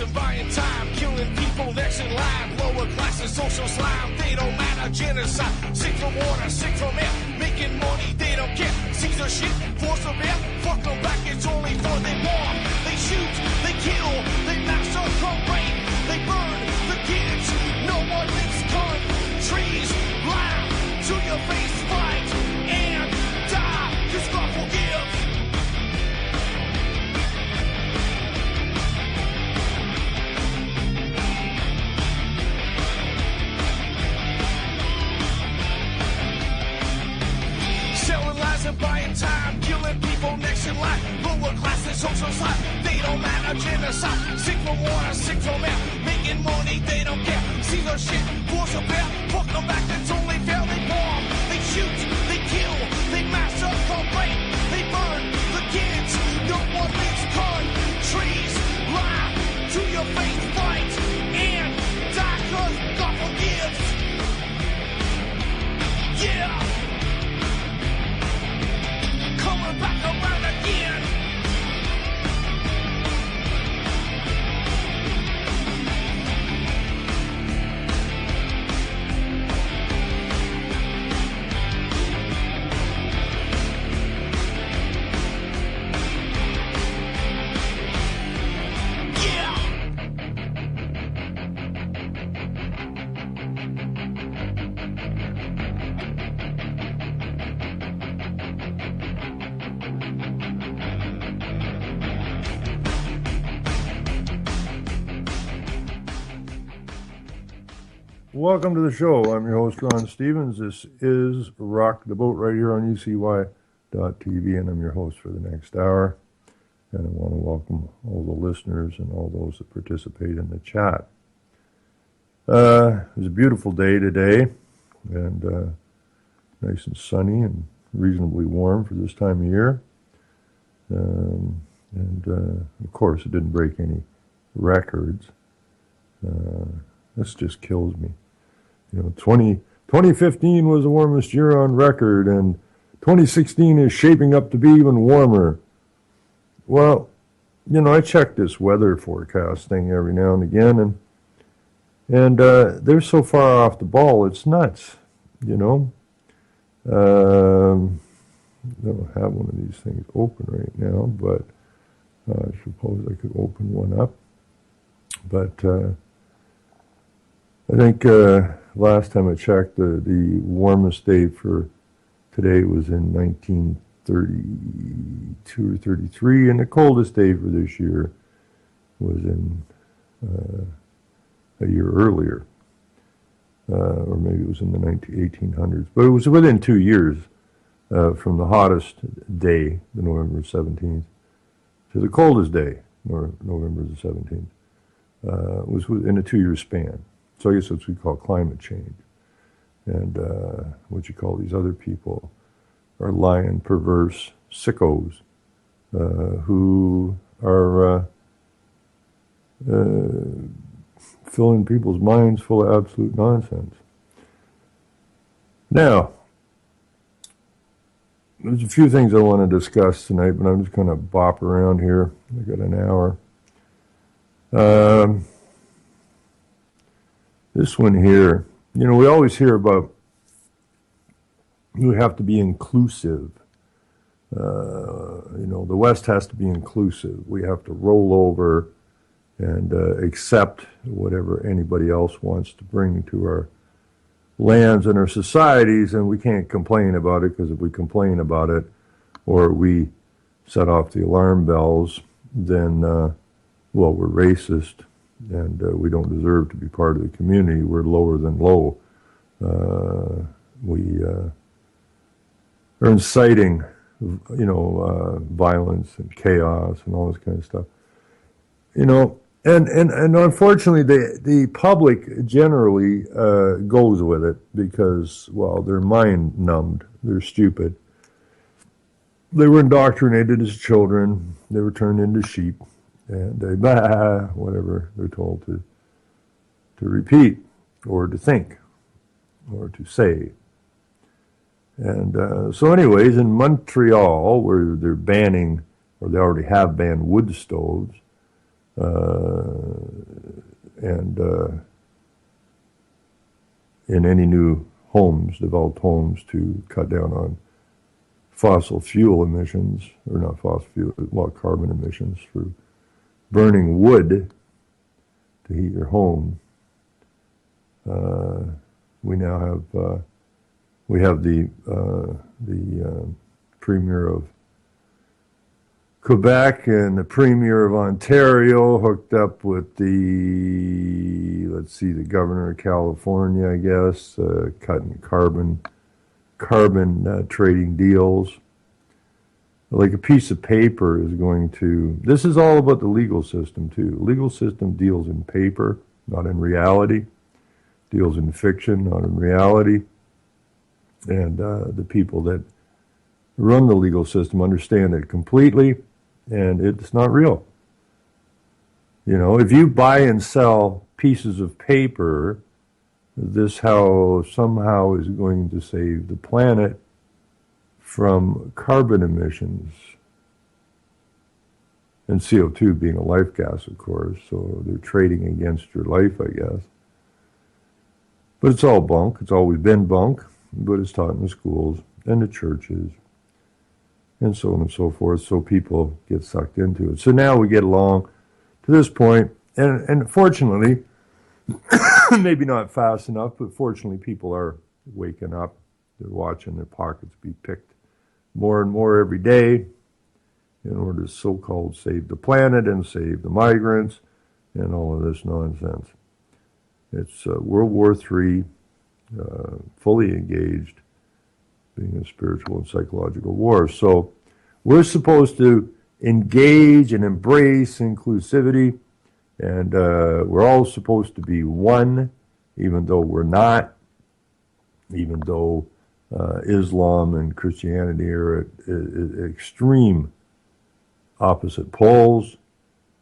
and buying time, killing people next in line. Lower class and social slime, they don't matter. Genocide, sick from water, sick from air. Making money, they don't care. Caesar shit, force of air. Fuck them back, it's only for they bomb. They shoot, they kill, they massacre, rape. They burn the kids, no one lives countries. Lie to your face, fight and die, 'cause God forgives. Selling lies and buying time, killing people next in line. Lower class and social slide, they don't matter. Genocide, sick from water, sick from air. Making money, they don't care. See their shit, force a bear. Fuck them back, that's only fair. They bomb, they shoot, they kill, they massacre, rape. They burn the kids, no one leaves countries. Lie to your face, fight and die, 'cause God forgives. Yeah. Coming back around again. Welcome to the show. I'm your host, Ron Stevens. This is Rock the Boat right here on UCY.tv, and I'm your host for the next hour. And I want to welcome all the listeners and all those that participate in the chat. It was a beautiful day today, and nice and sunny and reasonably warm for this time of year. Of course, it didn't break any records. This just kills me. 2015 was the warmest year on record, and 2016 is shaping up to be even warmer. Well, I check this weather forecast thing every now and again, and they're so far off the ball, it's nuts, I don't have one of these things open right now, but I suppose I could open one up. But I think last time I checked, the warmest day for today was in 1932 or 33, and the coldest day for this year was in a year earlier, or maybe it was in the 1800s. But it was within 2 years from the hottest day, the November 17th, to the coldest day, November the 17th. It was in a 2-year span. So I guess that's what we call climate change. And what you call these other people are lying, perverse sickos who are filling people's minds full of absolute nonsense. Now, there's a few things I want to discuss tonight, but I'm just going to bop around here. I got an hour. This one here, we always hear about you have to be inclusive. The West has to be inclusive. We have to roll over and accept whatever anybody else wants to bring to our lands and our societies, and we can't complain about it, because if we complain about it or we set off the alarm bells, then, we're racist. And we don't deserve to be part of the community. We're lower than low. We are inciting, violence and chaos and all this kind of stuff. And unfortunately, the public generally goes with it because, they're mind numbed. They're stupid. They were indoctrinated as children. They were turned into sheep. And they, whatever they're told to repeat or to think or to say. And so anyways, in Montreal, where they're banning, or they already have banned wood stoves, and in any new homes, developed homes, to cut down on fossil fuel emissions, or not fossil fuel, well, carbon emissions for burning wood to heat your home. We now have the Premier of Quebec and the Premier of Ontario hooked up with the Governor of California, I guess, cutting carbon trading deals. Like a piece of paper is going to, this is all about the legal system too. The legal system deals in paper, not in reality, deals in fiction, not in reality. And the people that run the legal system understand it completely, and it's not real. You know, if you buy and sell pieces of paper, this somehow is going to save the planet from carbon emissions. And CO2 being a life gas, of course, so they're trading against your life, I guess. But it's all bunk. It's always been bunk, but it's taught in the schools and the churches and so on and so forth, so people get sucked into it. So now we get along to this point, and fortunately, maybe not fast enough, but fortunately people are waking up. They're watching their pockets be picked more and more every day in order to so-called save the planet and save the migrants and all of this nonsense. It's World War III, fully engaged, being a spiritual and psychological war. So we're supposed to engage and embrace inclusivity, and we're all supposed to be one, even though we're not, even though Islam and Christianity are at extreme opposite poles.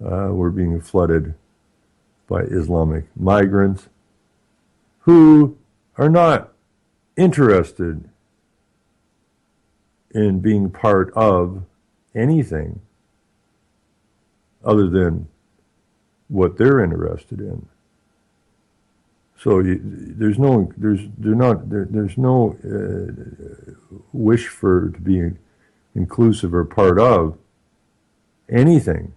We're being flooded by Islamic migrants who are not interested in being part of anything other than what they're interested in. So there's no wish for to be inclusive or part of anything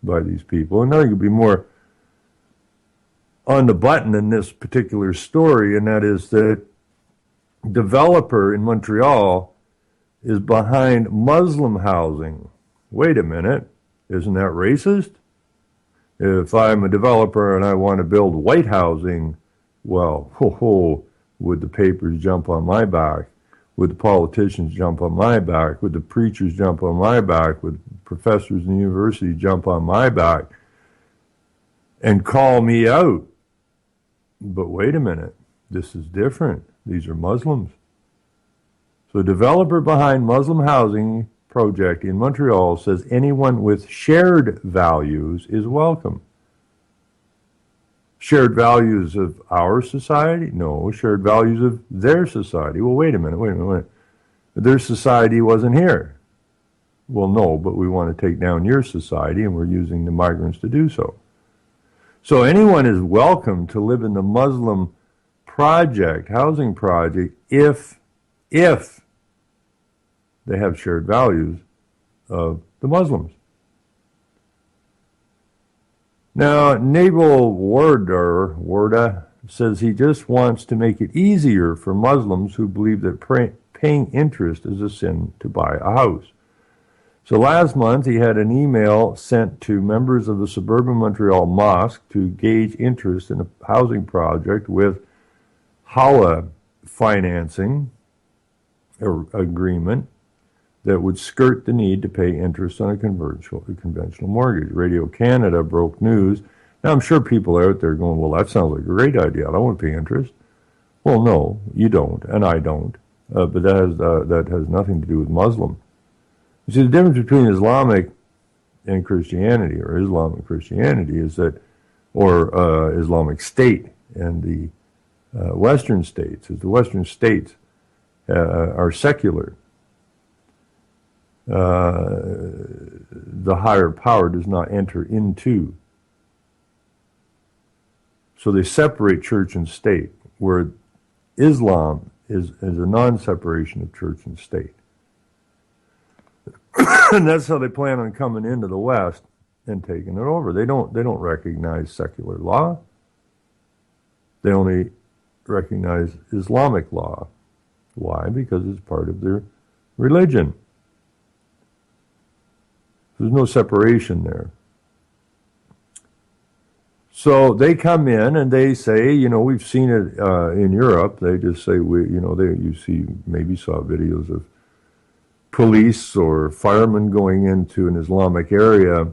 by these people. And nothing could be more on the button in this particular story, and that is that developer in Montreal is behind Muslim housing. Wait a minute, isn't that racist? If I'm a developer and I want to build white housing, well, would the papers jump on my back? Would the politicians jump on my back? Would the preachers jump on my back? Would professors in the university jump on my back and call me out? But wait a minute, this is different. These are Muslims. So a developer behind Muslim housing project in Montreal says anyone with shared values is welcome. Shared values of our society? No, shared values of their society. Well, wait a minute. Their society wasn't here. Well, no, but we want to take down your society, and we're using the migrants to do so. So anyone is welcome to live in the Muslim project, housing project, if they have shared values of the Muslims. Now, Nabal Warda says he just wants to make it easier for Muslims who believe that paying interest is a sin to buy a house. So last month he had an email sent to members of the suburban Montreal mosque to gauge interest in a housing project with Hala financing agreement that would skirt the need to pay interest on a conventional mortgage. Radio Canada broke news. Now, I'm sure people are out there going, well, that sounds like a great idea. I don't want to pay interest. Well, no, you don't, and I don't. But that has nothing to do with Muslim. You see, the difference between Islamic and Christianity, or Islam and Christianity, is that, or Islamic State and the Western states, is the Western states are secular. The higher power does not enter into So they separate church and state, where Islam is a non-separation of church and state. And that's how they plan on coming into the West and taking it over. They don't recognize secular law. They only recognize Islamic law. Why? Because it's part of their religion. There's no separation there. So they come in and they say, we've seen it in Europe. They just say, maybe saw videos of police or firemen going into an Islamic area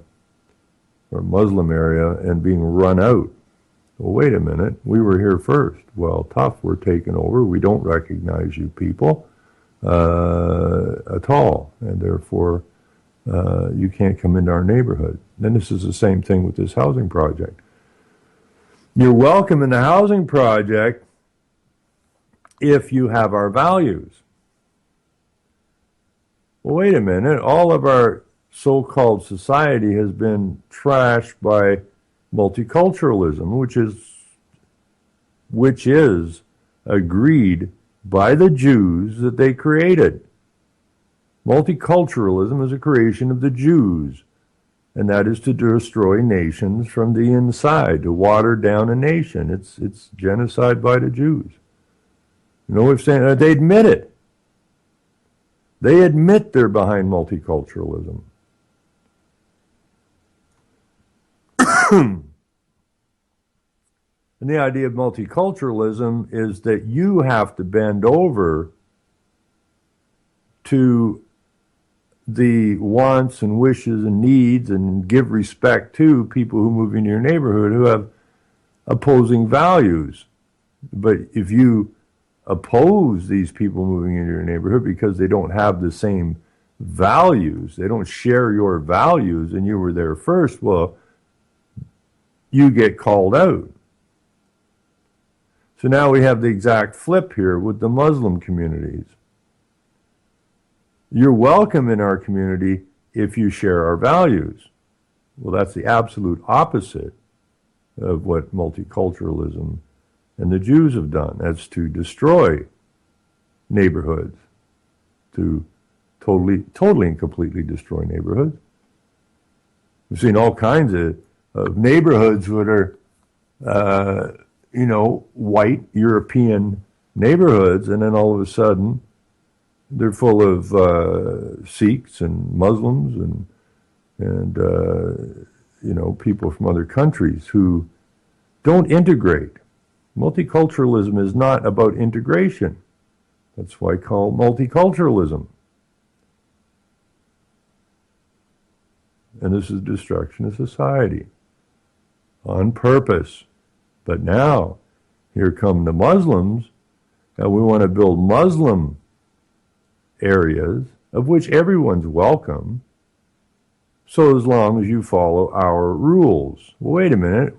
or Muslim area and being run out. Well, wait a minute, we were here first. Well, tough, we're taking over. We don't recognize you people at all, and therefore you can't come into our neighborhood. Then this is the same thing with this housing project. You're welcome in the housing project if you have our values. Well, wait a minute, all of our so-called society has been trashed by multiculturalism, which is agreed by the Jews that they created. Multiculturalism is a creation of the Jews, and that is to destroy nations from the inside, to water down a nation. It's genocide by the Jews. We've said they admit it. They admit they're behind multiculturalism. And the idea of multiculturalism is that you have to bend over to the wants and wishes and needs and give respect to people who move into your neighborhood who have opposing values. But if you oppose these people moving into your neighborhood because they don't have the same values, they don't share your values, and you were there first, well, you get called out. So now we have the exact flip here with the Muslim communities. You're welcome in our community if you share our values. Well, that's the absolute opposite of what multiculturalism and the Jews have done. That's to destroy neighborhoods, to totally and completely destroy neighborhoods. We've seen all kinds of neighborhoods that are, white European neighborhoods, and then all of a sudden they're full of Sikhs and Muslims and people from other countries who don't integrate. Multiculturalism is not about integration. That's why I call it multiculturalism. And this is destruction of society on purpose. But now, here come the Muslims, and we want to build Muslim areas of which everyone's welcome, so as long as you follow our rules. Well, wait a minute.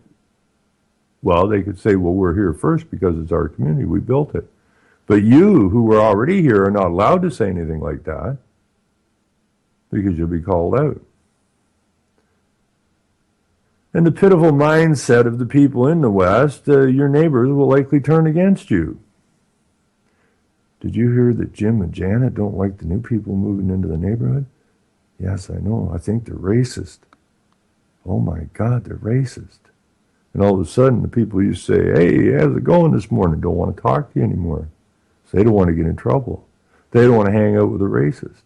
Well, they could say, well, we're here first because it's our community, we built it. But you, who were already here, are not allowed to say anything like that because you'll be called out. And the pitiful mindset of the people in the West, your neighbors will likely turn against you. Did you hear that Jim and Janet don't like the new people moving into the neighborhood? Yes, I know. I think they're racist. Oh my God, they're racist. And all of a sudden, the people you say, hey, how's it going this morning, don't want to talk to you anymore. So they don't want to get in trouble. They don't want to hang out with a racist.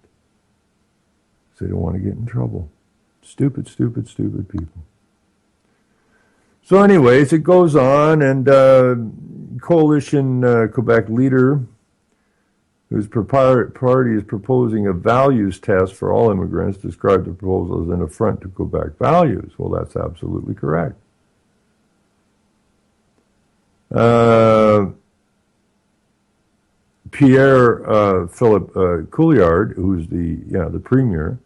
So they don't want to get in trouble. Stupid, stupid, stupid people. So anyways, it goes on, and Coalition Quebec leader, whose party is proposing a values test for all immigrants, described the proposal as an affront to Quebec values. Well, that's absolutely correct. Pierre Philip Couillard, who's the premier,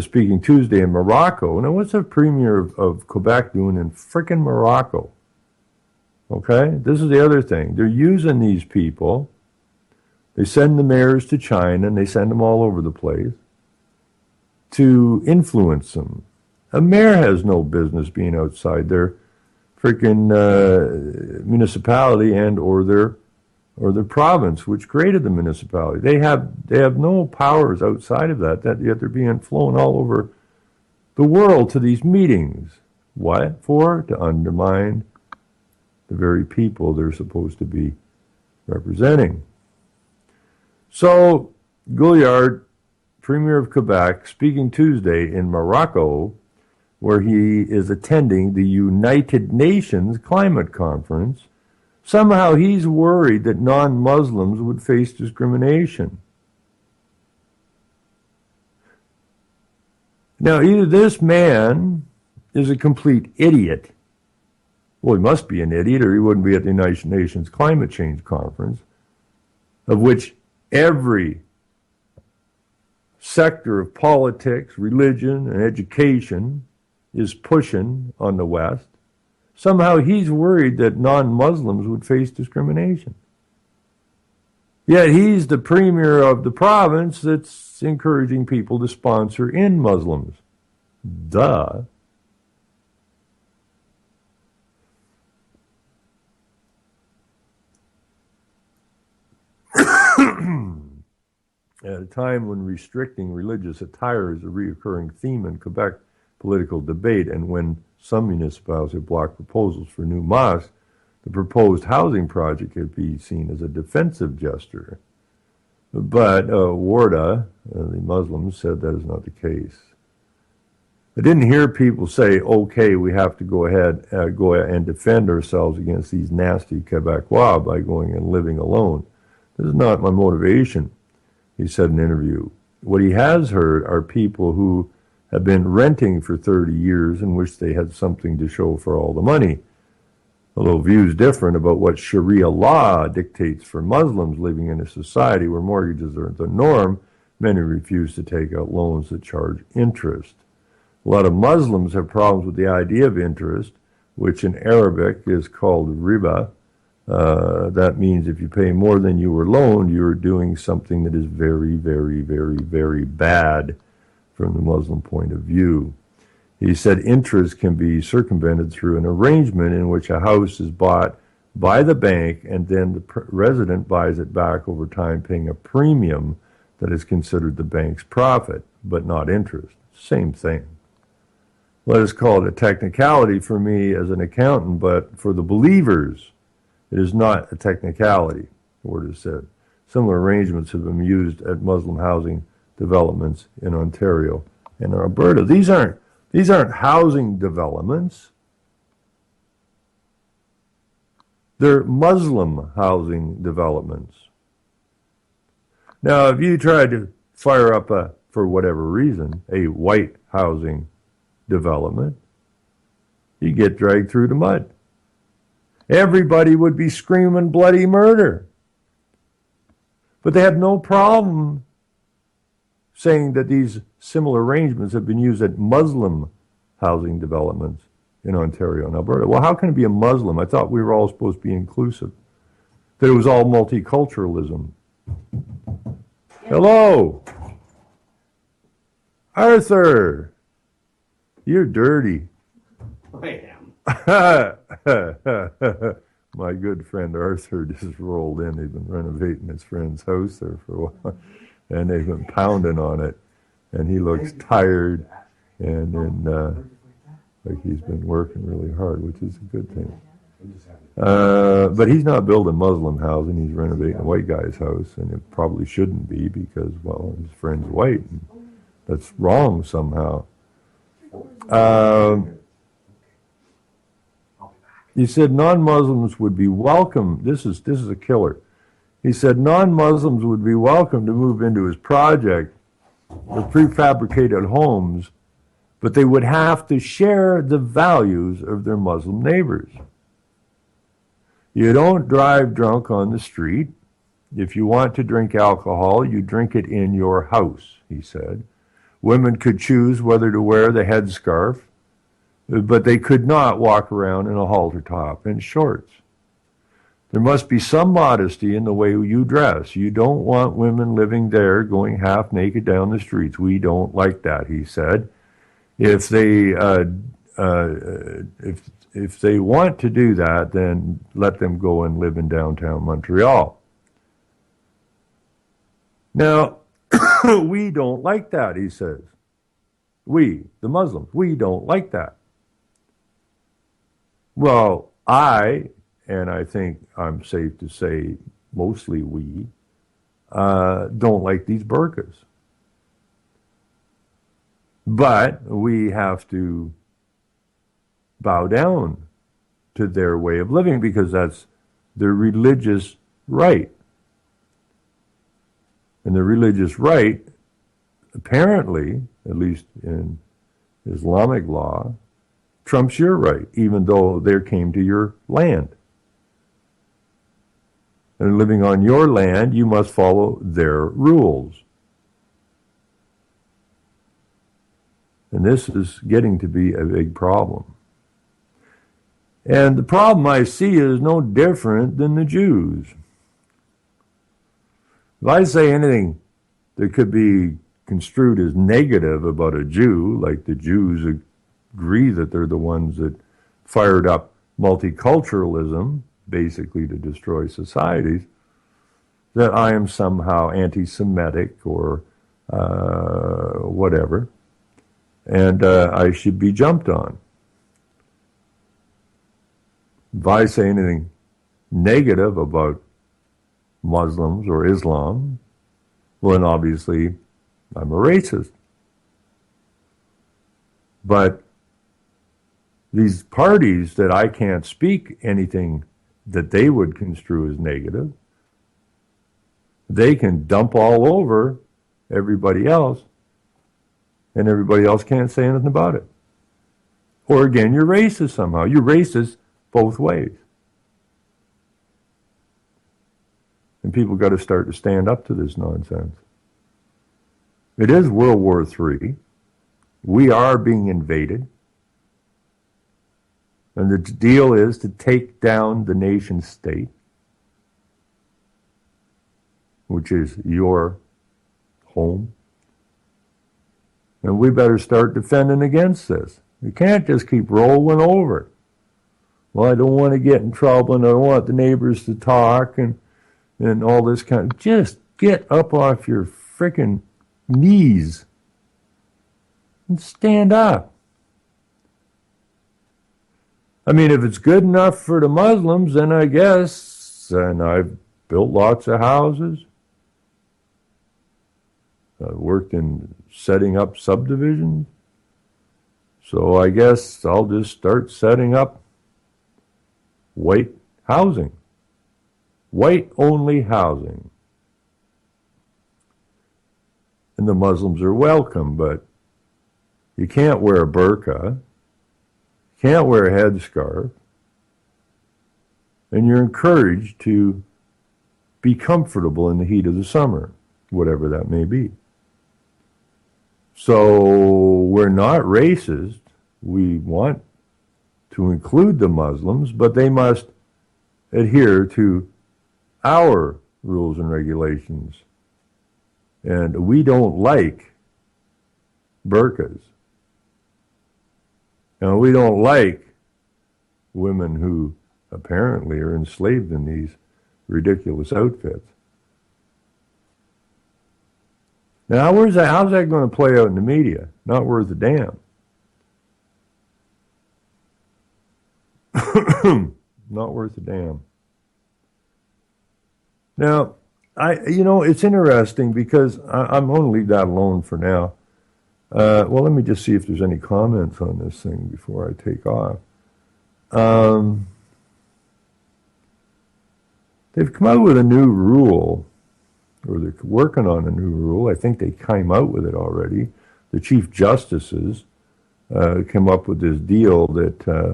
speaking Tuesday in Morocco. Now, what's the premier of Quebec doing in frickin' Morocco? Okay, this is the other thing. They're using these people. They send the mayors to China, and they send them all over the place to influence them. A mayor has no business being outside their freaking municipality and or their province, which created the municipality. They have no powers outside of that. Yet they're being flown all over the world to these meetings. What for? To undermine the very people they're supposed to be representing. So Gouillard, Premier of Quebec, speaking Tuesday in Morocco, where he is attending the United Nations Climate Conference, somehow he's worried that non-Muslims would face discrimination. Now, either this man is a complete idiot. Well, he must be an idiot, or he wouldn't be at the United Nations Climate Change Conference, of which every sector of politics, religion, and education is pushing on the West. Somehow he's worried that non-Muslims would face discrimination. Yet he's the premier of the province that's encouraging people to sponsor in Muslims. Duh. At a time when restricting religious attire is a reoccurring theme in Quebec political debate, and when some municipalities have blocked proposals for new mosques, the proposed housing project could be seen as a defensive gesture. But Warda, the Muslims, said that is not the case. I didn't hear people say, okay, we have to go ahead and defend ourselves against these nasty Quebecois by going and living alone. This is not my motivation, he said in an interview. What he has heard are people who have been renting for 30 years and wish they had something to show for all the money. Although views different about what Sharia law dictates for Muslims living in a society where mortgages are the norm, many refuse to take out loans that charge interest. A lot of Muslims have problems with the idea of interest, which in Arabic is called riba. That means if you pay more than you were loaned, you're doing something that is very, very, very, very bad from the Muslim point of view. He said interest can be circumvented through an arrangement in which a house is bought by the bank and then the resident buys it back over time, paying a premium that is considered the bank's profit, but not interest. Same thing. Let us call it a technicality for me as an accountant, but for the believers, it is not a technicality, the word is said. Similar arrangements have been used at Muslim housing developments in Ontario and Alberta. These aren't housing developments. They're Muslim housing developments. Now, if you try to fire up for whatever reason, a white housing development, you get dragged through the mud. Everybody would be screaming bloody murder. But they have no problem saying that these similar arrangements have been used at Muslim housing developments in Ontario and Alberta. Well, how can it be a Muslim? I thought we were all supposed to be inclusive. That it was all multiculturalism. Hello. Arthur. You're dirty. I am. My good friend Arthur just rolled in. They've been renovating his friend's house there for a while, and they've been pounding on it. And he looks tired, and like he's been working really hard, which is a good thing. But he's not building Muslim housing. He's renovating a white guy's house, and it probably shouldn't be because, well, his friend's white. And that's wrong somehow. He said non-Muslims would be welcome. This is a killer. He said non-Muslims would be welcome to move into his project with prefabricated homes, but they would have to share the values of their Muslim neighbors. You don't drive drunk on the street. If you want to drink alcohol, you drink it in your house, he said. Women could choose whether to wear the headscarf, but they could not walk around in a halter top and shorts. There must be some modesty in the way you dress. You don't want women living there going half naked down the streets. We don't like that, he said. If they if they want to do that, then let them go and live in downtown Montreal. Now, we don't like that, he says. We, the Muslims, we don't like that. Well, and I think I'm safe to say mostly we, don't like these burqas. But we have to bow down to their way of living because that's their religious right. And the religious right, apparently, at least in Islamic law, trumps your right, even though they came to your land. And living on your land, you must follow their rules. And this is getting to be a big problem. And the problem I see is no different than the Jews. If I say anything that could be construed as negative about a Jew, like the Jews agree that they're the ones that fired up multiculturalism, basically to destroy societies, that I am somehow anti-Semitic or whatever, and I should be jumped on. If I say anything negative about Muslims or Islam, well, then obviously I'm a racist. But these parties that I can't speak anything that they would construe as negative, they can dump all over everybody else, and everybody else can't say anything about it. Or again, you're racist somehow. You're racist both ways. And people got to start to stand up to this nonsense. It is World War III. We are being invaded. And the deal is to take down the nation state, which is your home. And we better start defending against this. We can't just keep rolling over. Well, I don't want to get in trouble and I don't want the neighbors to talk and all this kind of... Just get up off your frickin' knees and stand up. I mean, if it's good enough for the Muslims, then I guess, and I've built lots of houses. I've worked in setting up subdivisions. So I guess I'll just start setting up white housing. White-only housing. And the Muslims are welcome, but you can't wear a burqa, can't wear a headscarf, and you're encouraged to be comfortable in the heat of the summer, whatever that may be. So we're not racist. We want to include the Muslims, but they must adhere to our rules and regulations. And we don't like burqas. Now, we don't like women who apparently are enslaved in these ridiculous outfits. Now, how's that going to play out in the media? Not worth a damn. Not worth a damn. Now, it's interesting because I'm going to leave that alone for now. Well, let me just see if there's any comments on this thing before I take off. They've come out with a new rule, or they're working on a new rule. I think they came out with it already. The Chief Justices came up with this deal that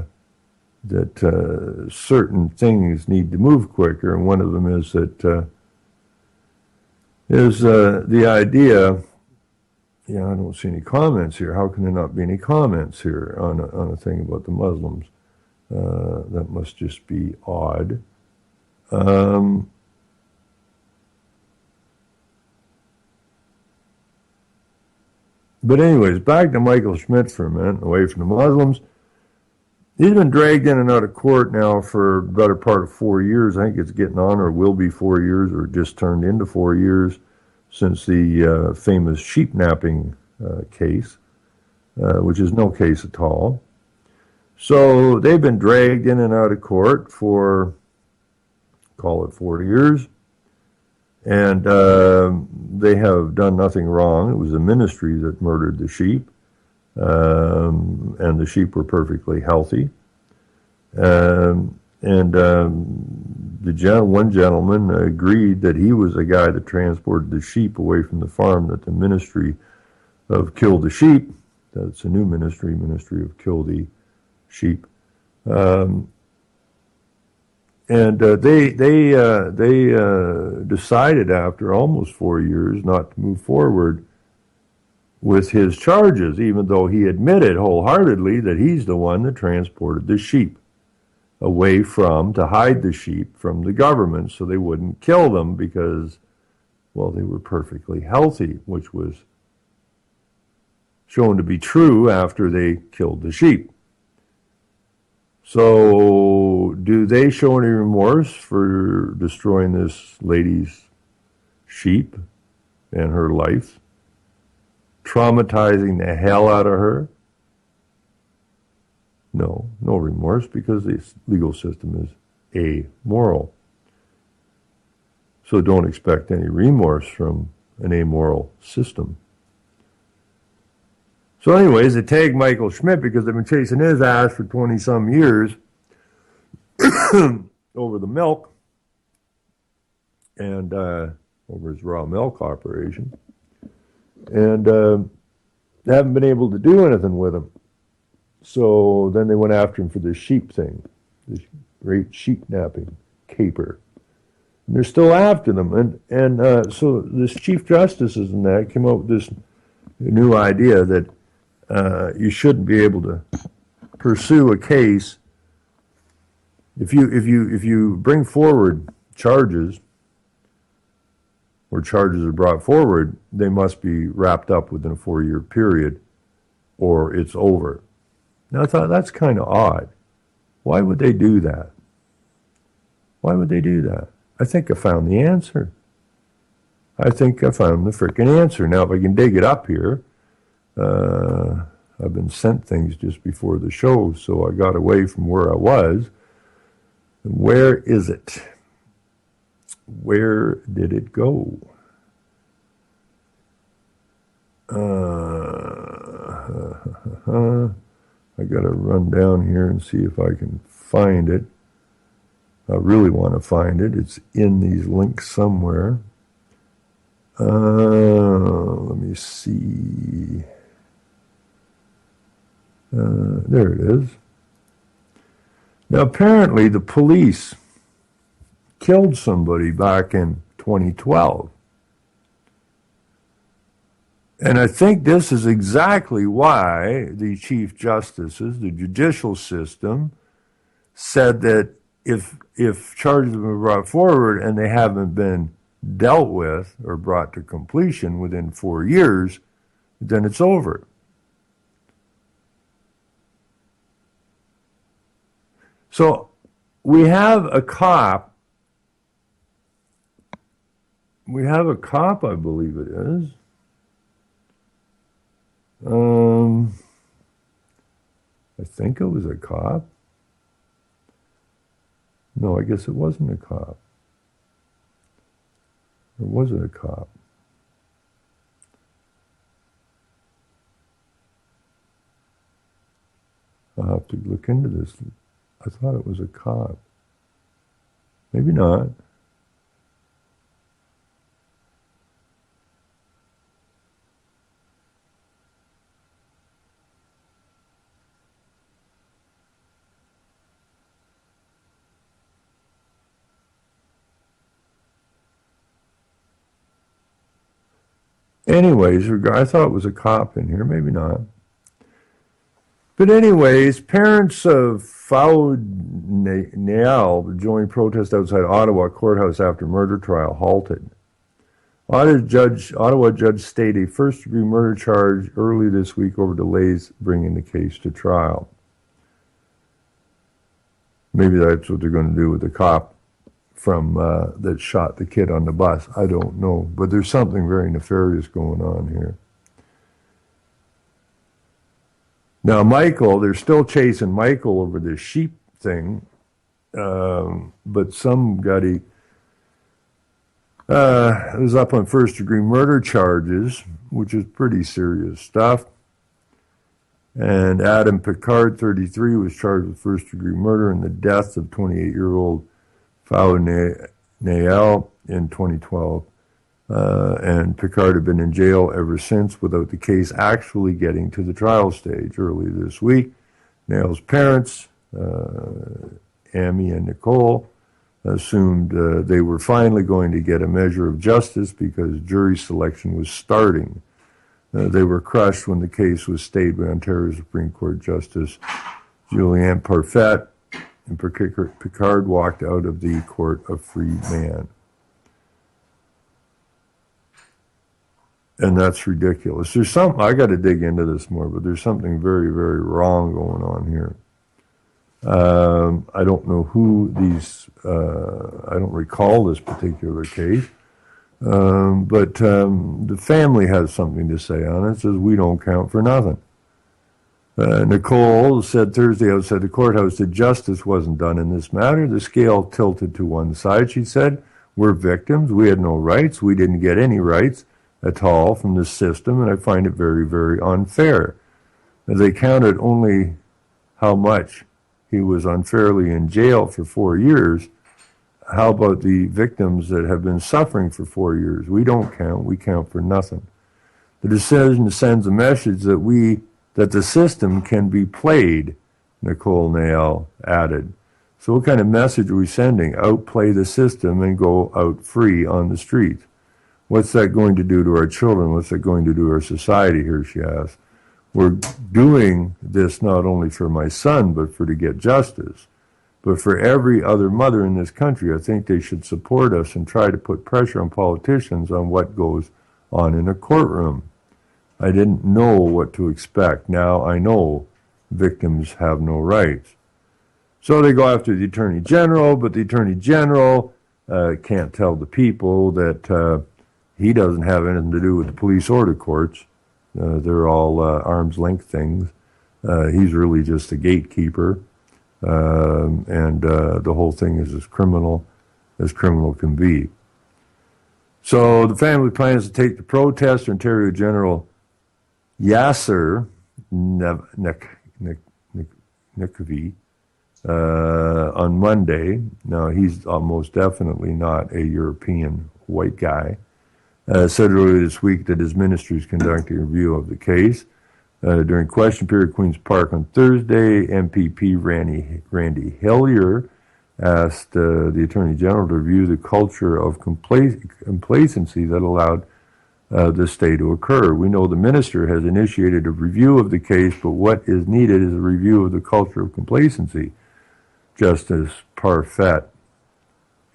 certain things need to move quicker, and one of them is that the idea. Yeah, I don't see any comments here. How can there not be any comments here on a thing about the Muslims? That must just be odd. But anyways, back to Michael Schmidt for a minute, away from the Muslims. He's been dragged in and out of court now for the better part of 4 years. I think it's getting on, or will be 4 years, or just turned into 4 years since the famous sheep napping case, which is no case at all. So they've been dragged in and out of court for, call it 4 years, and they have done nothing wrong. It was the ministry that murdered the sheep. And the sheep were perfectly healthy. One gentleman agreed that he was the guy that transported the sheep away from the farm, that the ministry of Kill the Sheep, that's a new ministry of Kill the Sheep. They decided after almost 4 years not to move forward with his charges, even though he admitted wholeheartedly that he's the one that transported the sheep away from, to hide the sheep from the government so they wouldn't kill them because, well, they were perfectly healthy, which was shown to be true after they killed the sheep. So, do they show any remorse for destroying this lady's sheep and her life? Traumatizing the hell out of her? No remorse, because the legal system is amoral. So don't expect any remorse from an amoral system. So anyways, they tagged Michael Schmidt because they've been chasing his ass for 20-some years over the milk and over his raw milk operation. And they haven't been able to do anything with him. So then they went after him for this sheep thing, this great sheep napping caper. And they're still after them. And so this Chief Justices and that came up with this new idea that you shouldn't be able to pursue a case if you bring forward charges, or charges are brought forward, they must be wrapped up within a 4-year period, or it's over. Now I thought that's kind of odd. Why would they do that? Why would they do that? I think I found the answer. I think I found the frickin' answer. Now if I can dig it up here, I've been sent things just before the show, so I got away from where I was. Where is it? Where did it go? I gotta run down here and see if I can find it. I really want to find it. It's in these links somewhere. Let me see. There it is. Now, apparently, the police killed somebody back in 2012. And I think this is exactly why the Chief Justices, the judicial system, said that if charges have been brought forward and they haven't been dealt with or brought to completion within 4 years, then it's over. So we have a cop, I believe it is. I think it was a cop. No, I guess it wasn't a cop. Or was it a cop? I'll have to look into this. I thought it was a cop. Maybe not. Anyways, I thought it was a cop in here. Maybe not. But anyways, parents of Fouad Nael joined protest outside Ottawa courthouse after murder trial halted. Ottawa judge stayed a first-degree murder charge early this week over delays bringing the case to trial. Maybe that's what they're going to do with the cop from that shot the kid on the bus. I don't know. But there's something very nefarious going on here. Now, Michael, they're still chasing Michael over this sheep thing. But somebody was up on first-degree murder charges, which is pretty serious stuff. And Adam Picard, 33, was charged with first-degree murder in the death of 28-year-old Fao Nael in 2012. And Picard had been in jail ever since without the case actually getting to the trial stage. Early this week, Nael's parents, Amy and Nicole, assumed they were finally going to get a measure of justice because jury selection was starting. They were crushed when the case was stayed by Ontario Supreme Court Justice Julianne Parfait, and Picard walked out of the court a free man. And that's ridiculous. There's something, I got to dig into this more, but there's something very, very wrong going on here. I don't know who these, I don't recall this particular case, but the family has something to say on it. It says, we don't count for nothing. Nicole said Thursday outside the courthouse that justice wasn't done in this matter. The scale tilted to one side, she said. We're victims. We had no rights. We didn't get any rights at all from the system, and I find it very, very unfair. They counted only how much he was unfairly in jail for 4 years. How about the victims that have been suffering for 4 years? We don't count. We count for nothing. The decision sends a message that the system can be played, Nicole Nael added. So what kind of message are we sending? Outplay the system and go out free on the streets. What's that going to do to our children? What's that going to do to our society here, she asked. We're doing this not only for my son, but to get justice. But for every other mother in this country, I think they should support us and try to put pressure on politicians on what goes on in a courtroom. I didn't know what to expect. Now I know victims have no rights. So they go after the Attorney General, but the Attorney General can't tell the people that he doesn't have anything to do with the police or the courts. They're all arm's length things. He's really just a gatekeeper. And the whole thing is as criminal can be. So the family plans to take the protest to Ontario General Yasser Naqvi on Monday. Now, he's most definitely not a European white guy. Said earlier this week that his ministry is conducting a review of the case. During question period at Queen's Park on Thursday, MPP Randy Hillier asked the Attorney General to review the culture of complacency that allowed this stay to occur. We know the minister has initiated a review of the case, but what is needed is a review of the culture of complacency, Justice Parfait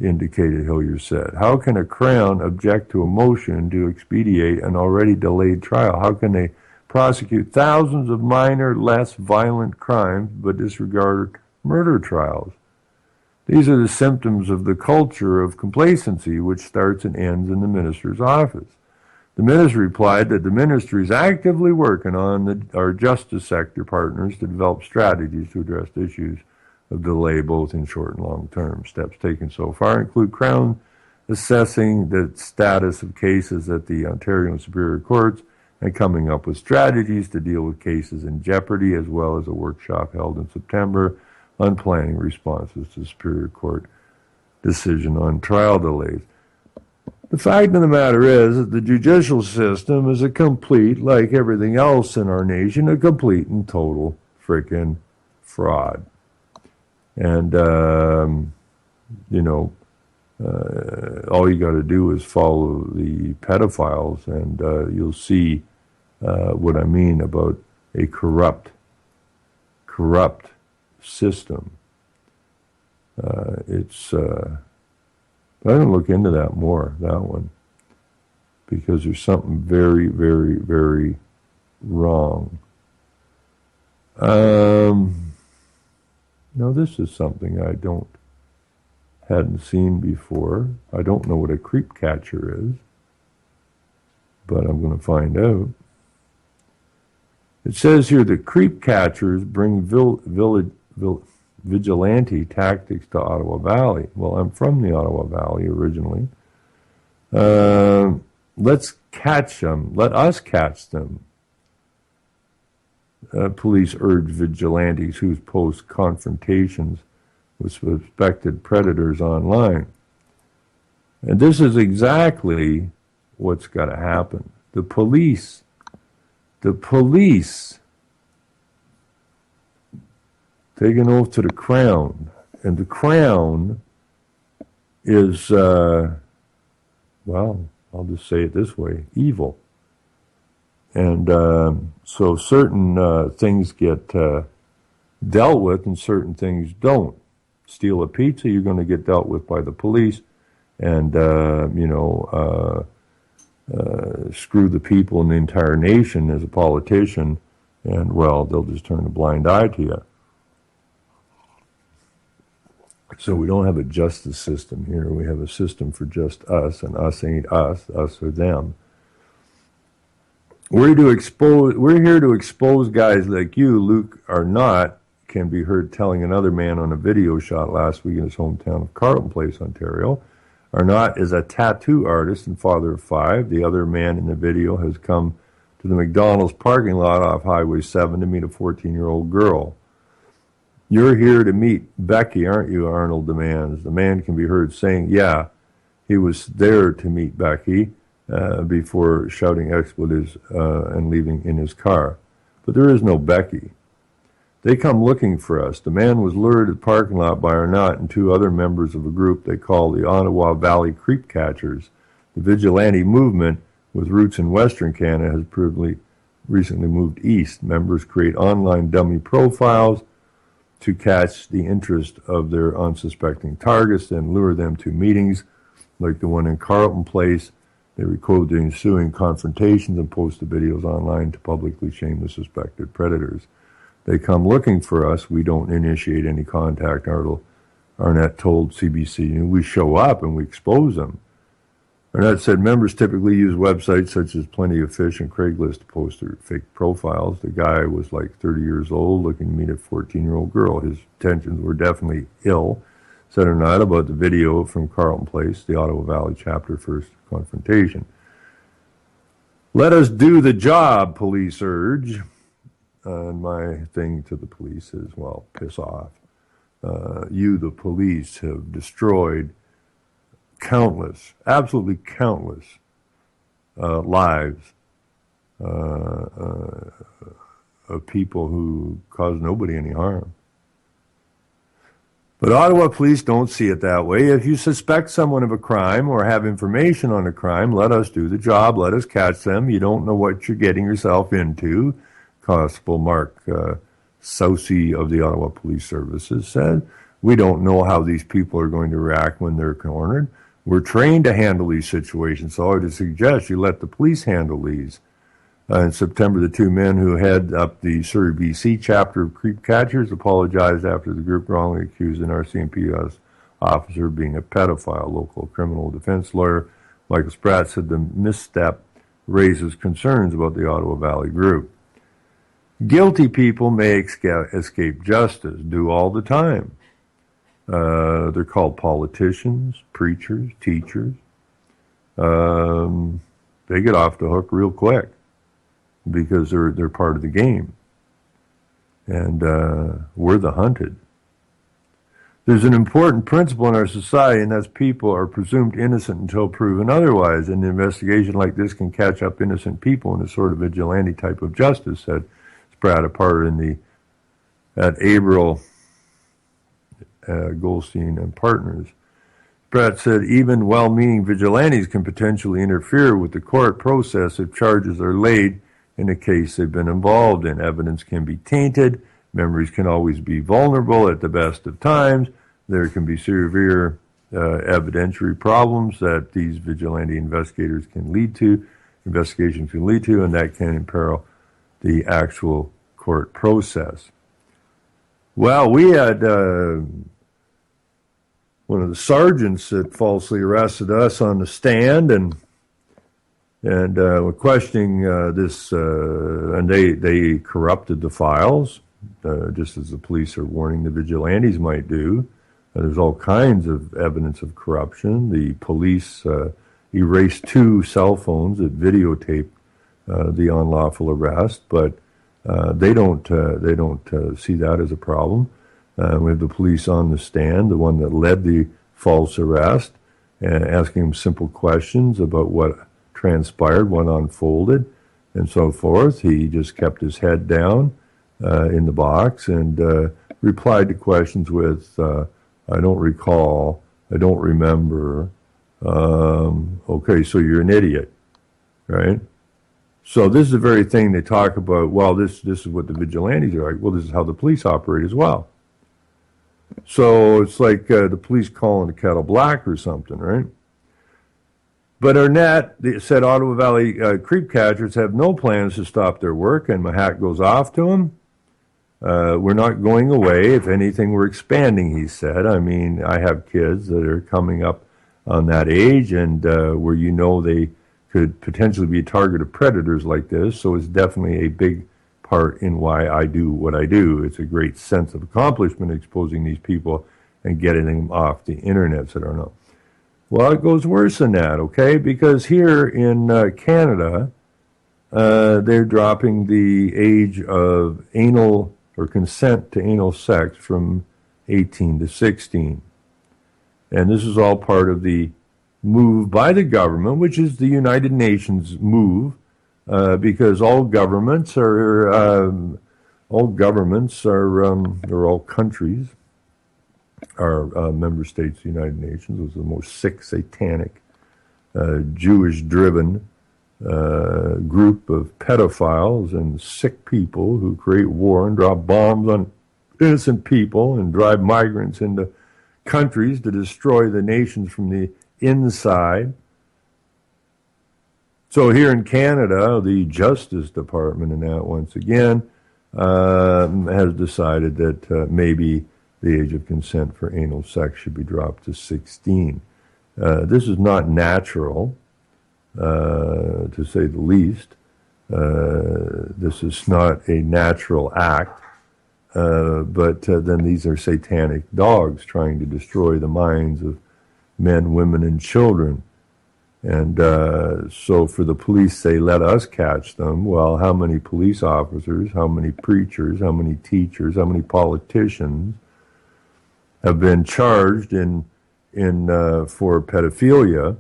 indicated, Hillier said. How can a Crown object to a motion to expedite an already delayed trial? How can they prosecute thousands of minor, less violent crimes but disregard murder trials? These are the symptoms of the culture of complacency which starts and ends in the minister's office. The minister replied that the ministry is actively working on our justice sector partners to develop strategies to address issues of delay both in short and long term. Steps taken so far include Crown assessing the status of cases at the Ontario and Superior Courts and coming up with strategies to deal with cases in jeopardy, as well as a workshop held in September on planning responses to Superior Court decision on trial delays. The fact of the matter is that the judicial system is like everything else in our nation, a complete and total frickin' fraud. And, all you got to do is follow the pedophiles, and you'll see what I mean about a corrupt system. I'm going to look into that more, that one, because there's something very, very, very wrong. Now this is something I hadn't seen before. I don't know what a creep catcher is, but I'm going to find out. It says here that creep catchers bring vigilante tactics to Ottawa Valley. Well, I'm from the Ottawa Valley originally. Let's catch them. Let us catch them. Police urge vigilantes who post confrontations with suspected predators online. And this is exactly what's got to happen. The police take an oath to the Crown. And the Crown is, well, I'll just say it this way, evil. And so certain things get dealt with and certain things don't. Steal a pizza, you're going to get dealt with by the police. And, screw the people in the entire nation as a politician, and, well, they'll just turn a blind eye to you. So we don't have a justice system here. We have a system for just us, and us ain't us or them. We're here to expose guys like you, Luke Arnott, can be heard telling another man on a video shot last week in his hometown of Carleton Place, Ontario. Arnott is a tattoo artist and father of 5. The other man in the video has come to the McDonald's parking lot off Highway 7 to meet a 14-year-old girl. You're here to meet Becky, aren't you? Arnold demands. The man can be heard saying, yeah, he was there to meet Becky before shouting expletives and leaving in his car. But there is no Becky. They come looking for us. The man was lured at the parking lot by Arnott and 2 other members of a group they call the Ottawa Valley Creep Catchers. The vigilante movement, with roots in Western Canada, has recently moved east. Members create online dummy profiles to catch the interest of their unsuspecting targets and lure them to meetings like the one in Carleton Place. They record the ensuing confrontations and post the videos online to publicly shame the suspected predators. They come looking for us. We don't initiate any contact, Arnott told CBC. We show up and we expose them. Arnott said members typically use websites such as Plenty of Fish and Craigslist to post their fake profiles. The guy was like 30 years old, looking to meet a 14-year-old girl. His intentions were definitely ill, said Arnott about the video from Carleton Place, the Ottawa Valley chapter first confrontation. Let us do the job, police urge. And my thing to the police is, well, piss off. You, the police, have destroyed countless, absolutely countless lives of people who cause nobody any harm. But Ottawa police don't see it that way. If you suspect someone of a crime or have information on a crime, let us do the job. Let us catch them. You don't know what you're getting yourself into. Constable Mark Saucy of the Ottawa Police Services said, we don't know how these people are going to react when they're cornered. We're trained to handle these situations, so I would suggest you let the police handle these. In September, the 2 men who head up the Surrey, BC chapter of Creep Catchers apologized after the group wrongly accused an RCMP officer of being a pedophile. Local criminal defense lawyer Michael Spratt said the misstep raises concerns about the Ottawa Valley group. Guilty people may escape justice, do all the time. They're called politicians, preachers, teachers. They get off the hook real quick because they're part of the game. And we're the hunted. There's an important principle in our society, and that's people are presumed innocent until proven otherwise. And an investigation like this can catch up innocent people in a sort of vigilante type of justice, said Spratt, a part at Averill Goldstein and Partners. Spratt said even well-meaning vigilantes can potentially interfere with the court process if charges are laid in a case they've been involved in. Evidence can be tainted. Memories can always be vulnerable at the best of times. There can be severe evidentiary problems that these vigilante investigations can lead to, and that can imperil the actual court process. Well, we had one of the sergeants that falsely arrested us on the stand, and were questioning this, and they corrupted the files, just as the police are warning the vigilantes might do. There's all kinds of evidence of corruption. The police erased 2 cell phones that videotaped the unlawful arrest, but they don't see that as a problem. We have the police on the stand, the one that led the false arrest, asking him simple questions about what transpired, what unfolded, and so forth. He just kept his head down in the box and replied to questions with, I don't recall, I don't remember. Okay, so you're an idiot, right? So this is the very thing they talk about, well, this is what the vigilantes are like. Well, this is how the police operate as well. So it's like the police calling the kettle black or something, right? But Arnett said Ottawa Valley creep catchers have no plans to stop their work, and my hat goes off to them. We're not going away. If anything, we're expanding, he said. I mean, I have kids that are coming up on that age, and where they could potentially be a target of predators like this, so it's definitely a big part in why I do what I do. It's a great sense of accomplishment exposing these people and getting them off the internet, so I don't know. Well, it goes worse than that, okay? Because here in Canada, they're dropping the age of anal or consent to anal sex from 18 to 16. And this is all part of the move by the government, which is the United Nations move, because all governments are, or all countries are member states of the United Nations. It was the most sick, satanic, Jewish-driven group of pedophiles and sick people who create war and drop bombs on innocent people and drive migrants into countries to destroy the nations from the inside. So here in Canada, the Justice Department and that once again has decided that maybe the age of consent for anal sex should be dropped to 16. This is not natural, to say the least. This is not a natural act, but then these are satanic dogs trying to destroy the minds of men, women, and children. And so for the police, say, let us catch them. Well, how many police officers, how many preachers, how many teachers, how many politicians have been charged for pedophilia,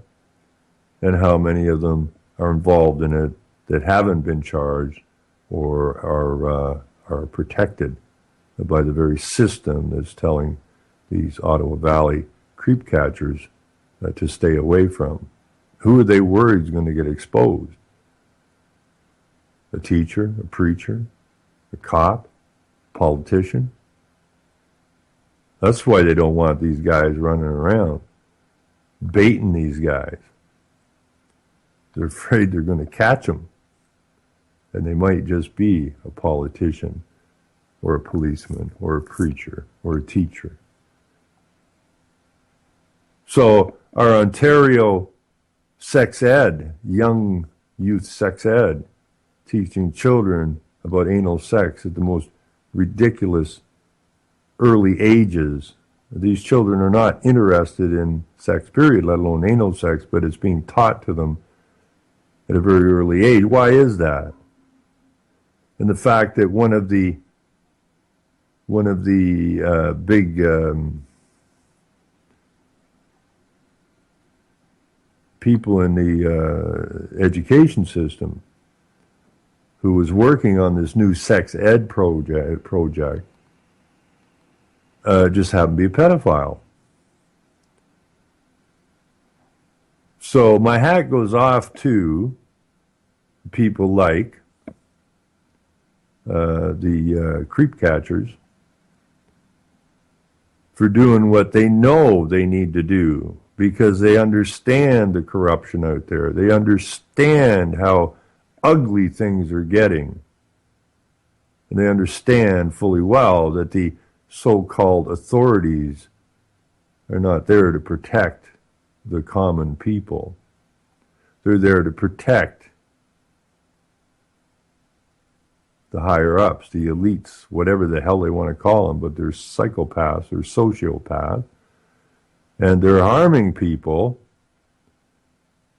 and how many of them are involved in it that haven't been charged or are protected by the very system that's telling these Ottawa Valley creep catchers to stay away from. Who are they worried is going to get exposed? A teacher, a preacher, a cop, a politician? That's why they don't want these guys running around, baiting these guys. They're afraid they're going to catch them. And they might just be a politician or a policeman or a preacher or a teacher. So our Ontario sex ed, young youth sex ed, teaching children about anal sex at the most ridiculous early ages. These children are not interested in sex, period, let alone anal sex, but it's being taught to them at a very early age. Why is that? And the fact that one of the big people in the education system who was working on this new sex ed project just happened to be a pedophile. So my hat goes off to people like the creep catchers for doing what they know they need to do, because they understand the corruption out there. They understand how ugly things are getting. And they understand fully well that the so-called authorities are not there to protect the common people. They're there to protect the higher-ups, the elites, whatever the hell they want to call them, but they're psychopaths or sociopaths, and they're harming people.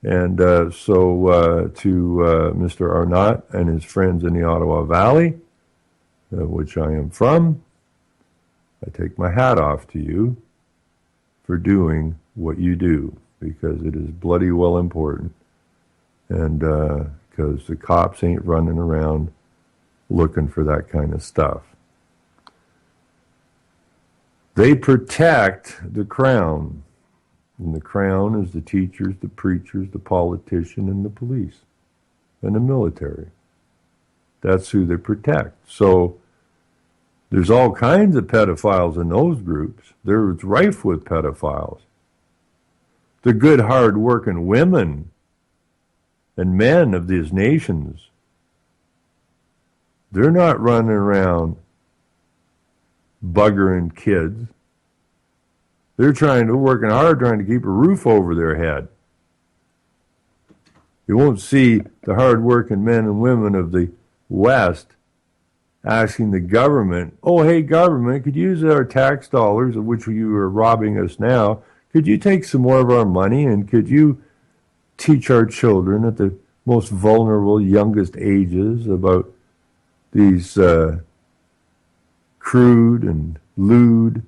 And so to Mr. Arnott and his friends in the Ottawa Valley, which I am from, I take my hat off to you for doing what you do, because it is bloody well important. And because the cops ain't running around looking for that kind of stuff. They protect the crown. And the crown is the teachers, the preachers, the politician, and the police, and the military. That's who they protect. So there's all kinds of pedophiles in those groups. It's rife with pedophiles. The good, hard-working women and men of these nations, they're not running around buggering kids. They're working hard trying to keep a roof over their head. You won't see the hard-working men and women of the West asking the government, oh, hey, government, could you use our tax dollars, of which you are robbing us now, could you take some more of our money, and could you teach our children at the most vulnerable, youngest ages about these crude and lewd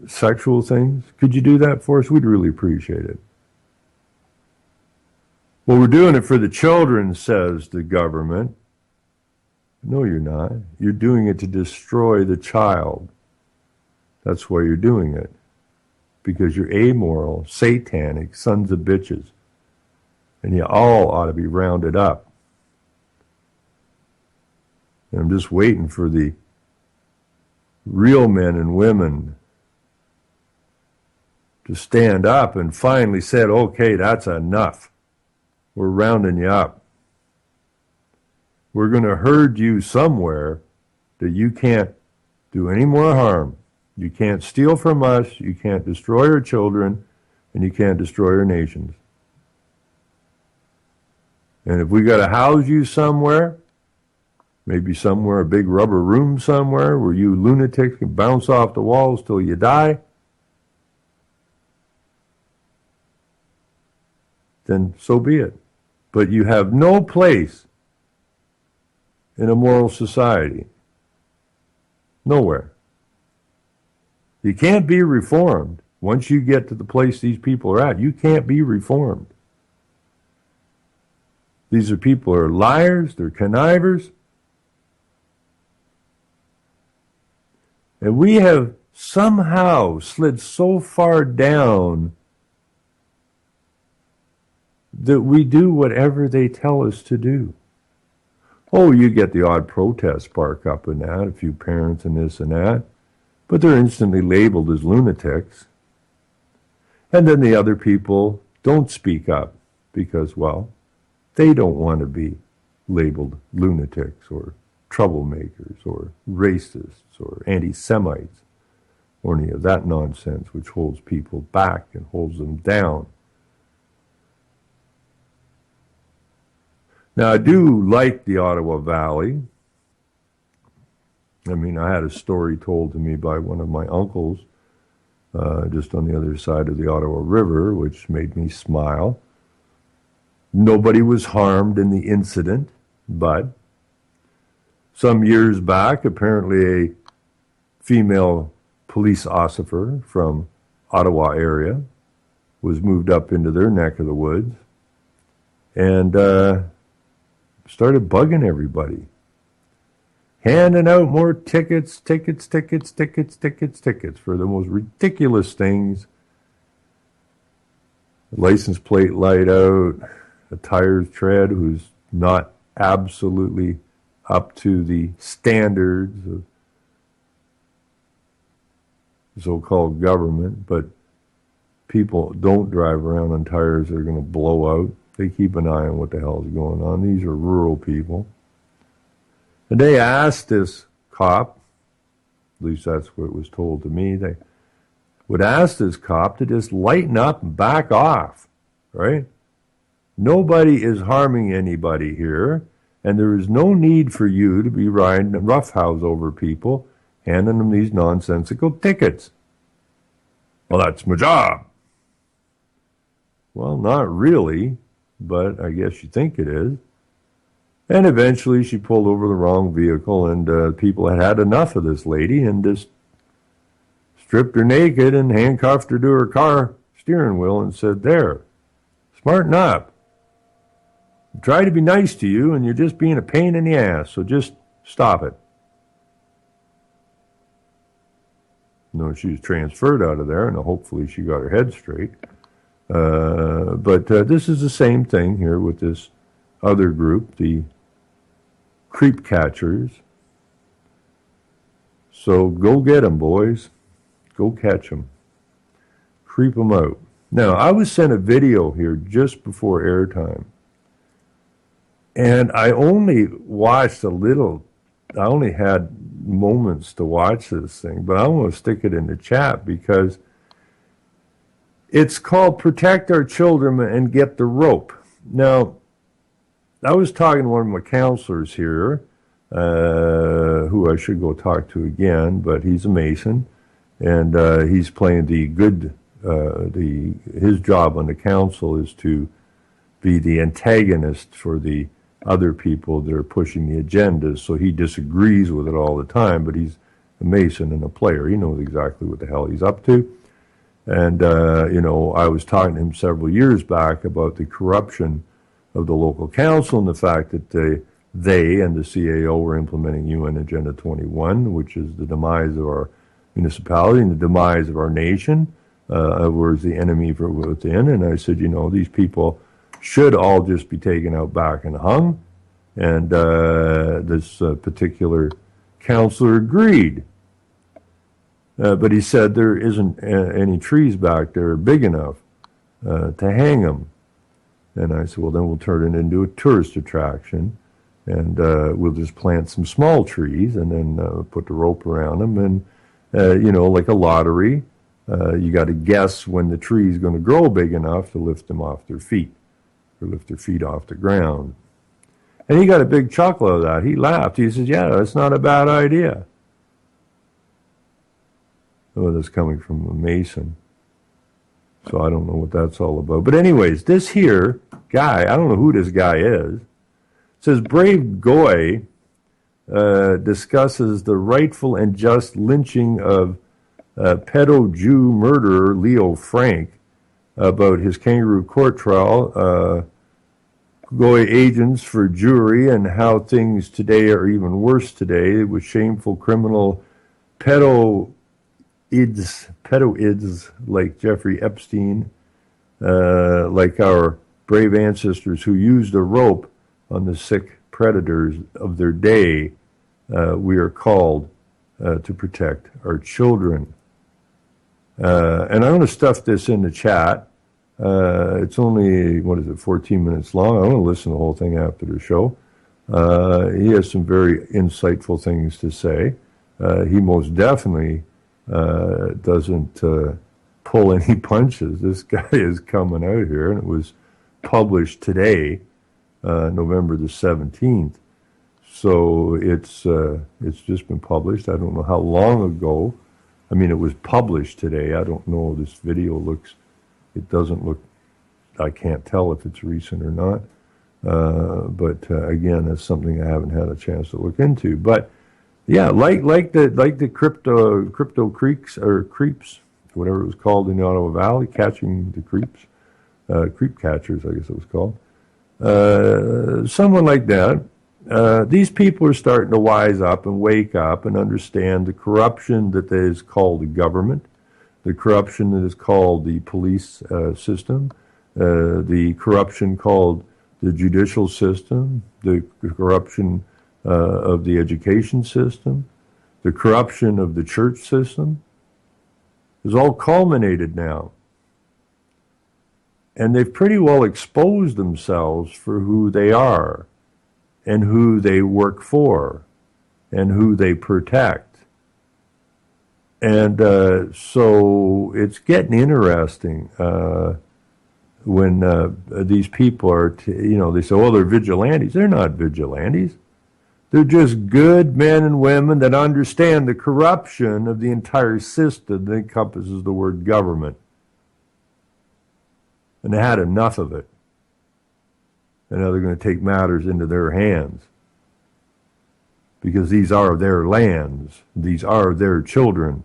sexual things? Could you do that for us? We'd really appreciate it. Well, we're doing it for the children, says the government. No, you're not. You're doing it to destroy the child. That's why you're doing it. Because you're amoral, satanic, sons of bitches. And you all ought to be rounded up. And I'm just waiting for the real men and women to stand up and finally said, okay, that's enough. We're rounding you up. We're going to herd you somewhere that you can't do any more harm. You can't steal from us, you can't destroy our children, and you can't destroy our nations. And if we got to house you somewhere, maybe somewhere, a big rubber room somewhere where you lunatics can bounce off the walls till you die, then so be it. But you have no place in a moral society. Nowhere. You can't be reformed. Once you get to the place these people are at, you can't be reformed. These are people who are liars, they're connivers. And we have somehow slid so far down that we do whatever they tell us to do. Oh, you get the odd protest spark up in that, a few parents and this and that, but they're instantly labeled as lunatics. And then the other people don't speak up because, well, they don't want to be labeled lunatics or troublemakers or racists or anti-Semites or any of that nonsense which holds people back and holds them down. Now, I do like the Ottawa Valley. I mean, I had a story told to me by one of my uncles just on the other side of the Ottawa River, which made me smile. Nobody was harmed in the incident, but some years back, apparently a female police officer from Ottawa area was moved up into their neck of the woods and started bugging everybody, handing out more tickets for the most ridiculous things. License plate light out, a tires tread who's not absolutely up to the standards of so-called government, but people don't drive around on tires that are going to blow out. They keep an eye on what the hell is going on. These are rural people. And they asked this cop, at least that's what was told to me, they would ask this cop to just lighten up and back off, right? Nobody is harming anybody here, and there is no need for you to be riding a roughhouse over people, handing them these nonsensical tickets. Well, that's my job. Well, not really, but I guess you think it is. And eventually she pulled over the wrong vehicle, and people had had enough of this lady and just stripped her naked and handcuffed her to her car steering wheel and said, there, smarten up. I try to be nice to you, and you're just being a pain in the ass, so just stop it. No, she was transferred out of there, and hopefully she got her head straight. But this is the same thing here with this other group, the creep catchers. So go get them, boys. Go catch them. Creep them out. Now, I was sent a video here just before airtime, and I only watched a little. I only had moments to watch this thing, but I want to stick it in the chat because it's called Protect Our Children and Get the Rope. Now, I was talking to one of my counselors here, who I should go talk to again, but he's a Mason, and he's playing the good, his job on the council is to be the antagonist for the other people that are pushing the agendas, so he disagrees with it all the time, but he's a Mason and a player. He knows exactly what the hell he's up to. And, I was talking to him several years back about the corruption of the local council and the fact that they and the CAO were implementing UN Agenda 21, which is the demise of our municipality and the demise of our nation, whereas the enemy from within. And I said, these people should all just be taken out back and hung. And this particular counselor agreed. But he said there isn't any trees back there big enough to hang them. And I said, well, then we'll turn it into a tourist attraction, and we'll just plant some small trees and then put the rope around them. And, like a lottery, you got to guess when the tree is going to grow big enough to lift them off their feet, or lift their feet off the ground. And he got a big chuckle out of that. He laughed. He says, yeah, that's not a bad idea. Oh, that's coming from a Mason. So I don't know what that's all about. But anyways, this here guy, I don't know who this guy is, says Brave Goy discusses the rightful and just lynching of pedo-Jew murderer Leo Frank about his kangaroo court trial, Goy agents for Jewry, and how things today are even worse today with shameful criminal pedo-ids like Jeffrey Epstein, like our brave ancestors who used a rope on the sick predators of their day. We are called to protect our children. And I'm going to stuff this in the chat. It's only, 14 minutes long. I'm going to listen to the whole thing after the show. He has some very insightful things to say. He most definitely doesn't pull any punches. This guy is coming out here, and it was published today, November the 17th. So it's just been published. I don't know how long ago. I mean, it was published today. I don't know. This video it doesn't look, I can't tell if it's recent or not. But again, that's something I haven't had a chance to look into. But yeah, like the crypto creeks or creeps, whatever it was called in the Ottawa Valley, catching the creeps, creep catchers, I guess it was called. Someone like that. These people are starting to wise up and wake up and understand the corruption that is called the government, the corruption that is called the police system, the corruption called the judicial system, the corruption of the education system, the corruption of the church system is all culminated now. And they've pretty well exposed themselves for who they are and who they work for. and who they protect. And so it's getting interesting when these people are, they say, oh, they're vigilantes. They're not vigilantes. They're just good men and women that understand the corruption of the entire system that encompasses the word government. And they had enough of it. And now they're going to take matters into their hands. Because these are their lands. These are their children.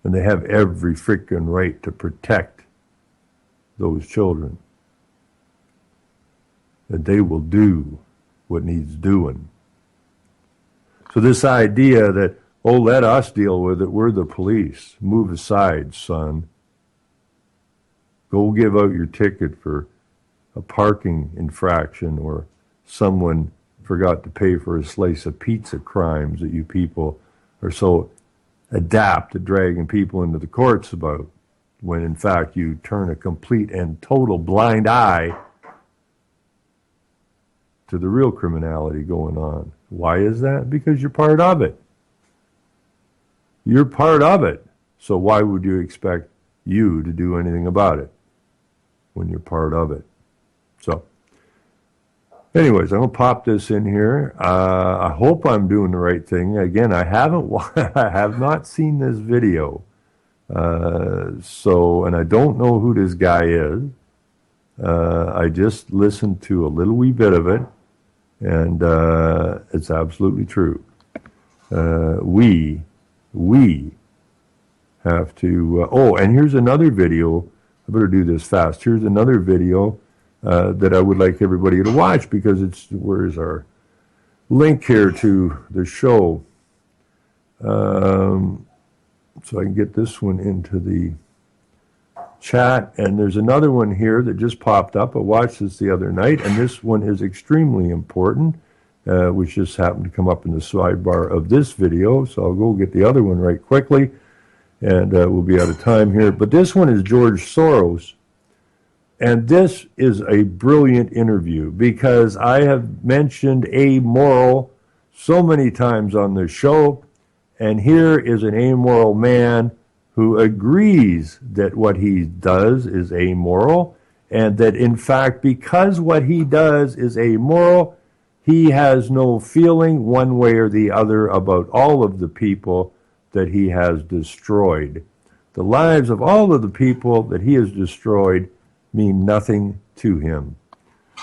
And they have every freaking right to protect those children. And they will do what needs doing. So this idea that, oh, let us deal with it, we're the police. Move aside, son. Go give out your ticket for a parking infraction, or someone forgot to pay for a slice of pizza crimes that you people are so adept at dragging people into the courts about, when in fact you turn a complete and total blind eye to the real criminality going on. Why is that? Because you're part of it. You're part of it. So why would you expect you to do anything about it when you're part of it? So, anyways, I'm going to pop this in here. I hope I'm doing the right thing. Again, I have not seen this video. And I don't know who this guy is. I just listened to a little wee bit of it, and it's absolutely true. We have to... and here's another video. I better do this fast. Here's another video that I would like everybody to watch, because where's our link here to the show? So I can get this one into the chat. And there's another one here that just popped up. I watched this the other night, and this one is extremely important, which just happened to come up in the sidebar of this video. So I'll go get the other one right quickly, and we'll be out of time here. But this one is George Soros. And this is a brilliant interview, because I have mentioned amoral so many times on this show. And here is an amoral man who agrees that what he does is amoral, and that in fact, because what he does is amoral, he has no feeling one way or the other about all of the people that he has destroyed. The lives of all of the people that he has destroyed mean nothing to him,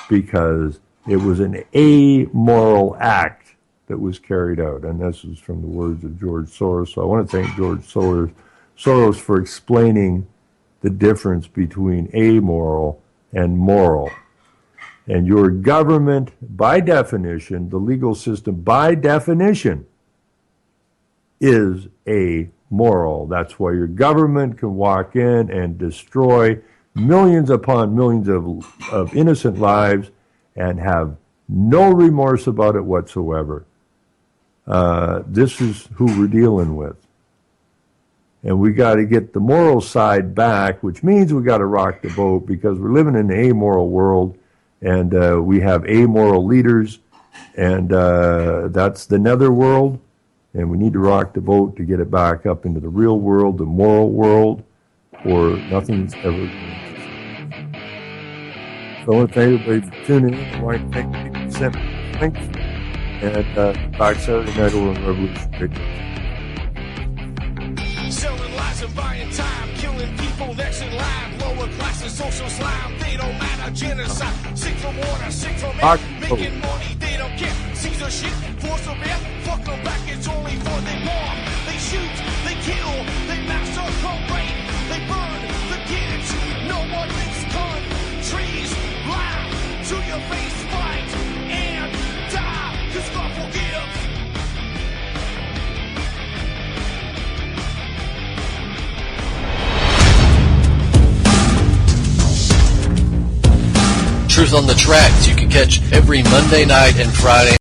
because it was an amoral act that was carried out. And this is from the words of George Soros. So I want to thank George Soros for explaining the difference between amoral and moral. And your government, by definition, the legal system, by definition, is amoral. That's why your government can walk in and destroy millions upon millions of innocent lives and have no remorse about it whatsoever. This is who we're dealing with. And we got to get the moral side back, which means we got to rock the boat, because we're living in an amoral world, and we have amoral leaders, and that's the netherworld, and we need to rock the boat to get it back up into the real world, the moral world, or nothing's ever going to change. So I want to thank everybody for tuning in. I want to thank people who sent me links. And back Saturday night over on Revolution Radio. Selling lies and buying time, killing people next in line, lower class and social slime, they don't matter, genocide, sick from water, sick from air, making money, they don't care, Caesar shit, force of air, fuck them back, it's only for they bomb, they shoot, they kill, they massacre, rape, they burn the kids, no one makes countries, lie to your face, fight, and die. Cause God forgives. Truth on the Tracks you can catch every Monday night and Friday.